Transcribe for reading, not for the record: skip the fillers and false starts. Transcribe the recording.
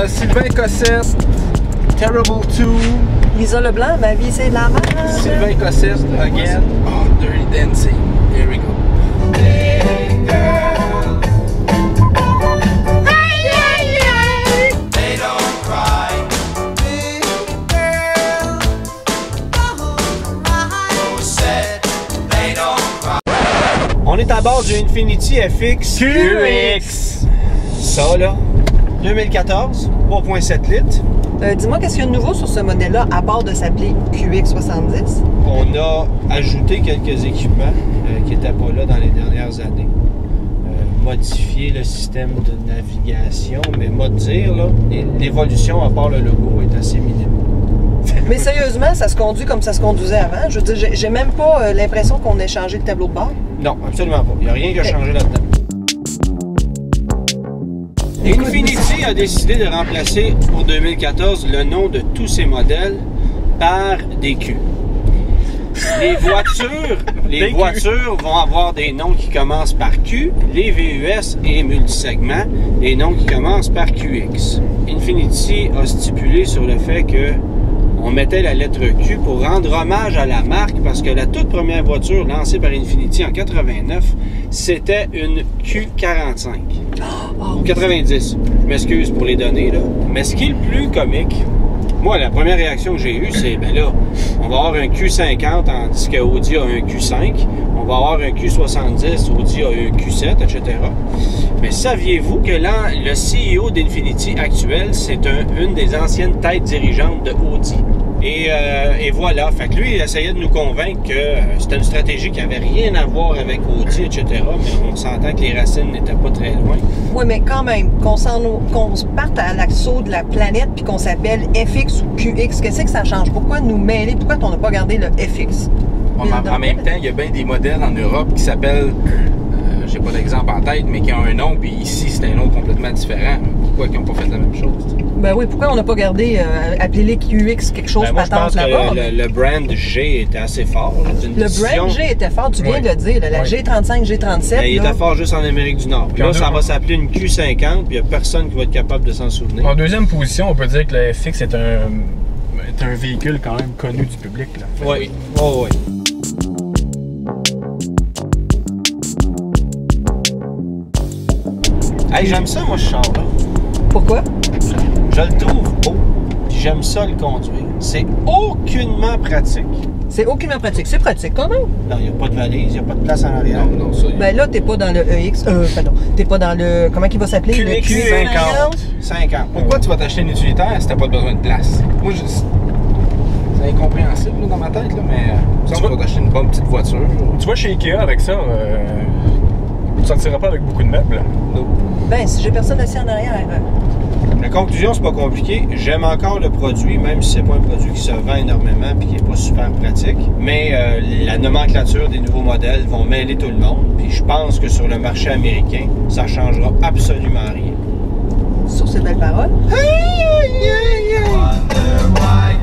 Sylvain Cossette, Terrible 2. Lisa Leblanc, ma vie c'est de la merde. Sylvain Cossette, again. Oh, Dirty Dancing. Here we go. On est à bord du Infiniti FX QX. Ça là, 2014, 3.7 litres. Dis-moi, qu'est-ce qu'il y a de nouveau sur ce modèle-là, à part de s'appeler QX70? On a ajouté quelques équipements qui n'étaient pas là dans les dernières années. Modifié le système de navigation, mais moi de dire, là, l'évolution à part le logo est assez minime. Mais sérieusement, ça se conduit comme ça se conduisait avant? Je veux dire, j'ai même pas l'impression qu'on ait changé le tableau de bord. Non, absolument pas. Il n'y a rien qui a changé là-dedans. Infiniti a décidé de remplacer pour 2014 le nom de tous ses modèles par des Q. Les voitures vont avoir des noms qui commencent par Q, les VUS et multisegments, des noms qui commencent par QX. Infiniti a stipulé sur le fait que on mettait la lettre Q pour rendre hommage à la marque parce que la toute première voiture lancée par Infiniti en 89, c'était une Q45. Ou 90. Je m'excuse pour les données là. Mais ce qui est le plus comique, moi la première réaction que j'ai eue, c'est ben là, on va avoir un Q50 tandis que Audi a un Q5, on va avoir un Q70, Audi a un Q7, etc. Mais saviez-vous que là, le CEO d'Infiniti actuel, c'est une des anciennes têtes dirigeantes de Audi? Et voilà, fait que lui, il essayait de nous convaincre que c'était une stratégie qui n'avait rien à voir avec Audi, etc. Mais on s'entend que les racines n'étaient pas très loin. Oui, mais quand même, qu'on parte à l'assaut de la planète puis qu'on s'appelle FX ou QX, qu'est-ce que ça change? Pourquoi nous mêler? Pourquoi on n'a pas gardé le FX? En même temps, il y a bien des modèles en Europe qui s'appellent, j'ai pas d'exemple en tête, mais qui ont un nom, puis ici, c'est un nom complètement différent. Pourquoi ils n'ont pas fait la même chose? Ben oui, pourquoi on n'a pas gardé, appelez-les QX quelque chose Moi, je pense là-bas? que le brand G était assez fort. Le brand G était fort, tu viens de le dire, là, la G35, G37. Mais il était fort juste en Amérique du Nord. Puis là, ça va s'appeler une Q50, puis il n'y a personne qui va être capable de s'en souvenir. En deuxième position, on peut dire que le FX est un véhicule quand même connu du public. Là. Oui, oh, oui. Hey, j'aime ça, moi, ce char-là. Pourquoi? Je le trouve beau, puis j'aime ça le conduire. C'est aucunement pratique. C'est aucunement pratique. C'est pratique quand même. Non, il n'y a pas de valise, il n'y a pas de place en arrière. Non, ça, Ben là, t'es pas dans le EX. Pardon. T'es pas dans le. Comment il va s'appeler? Le Q50. 50. Pourquoi tu vas t'acheter une utilitaire si t'as pas besoin de place? Moi, c'est incompréhensible là, dans ma tête, là, mais tu vas t'acheter une bonne petite voiture. Tu vois, chez Ikea, avec ça, tu sortiras pas avec beaucoup de meubles. Non. Ben, si j'ai personne assis en arrière. La conclusion, c'est pas compliqué. J'aime encore le produit, même si c'est pas un produit qui se vend énormément et qui est pas super pratique. Mais la nomenclature des nouveaux modèles vont mêler tout le monde. Puis je pense que sur le marché américain, ça changera absolument rien. Sur ces belles paroles. Wonder why.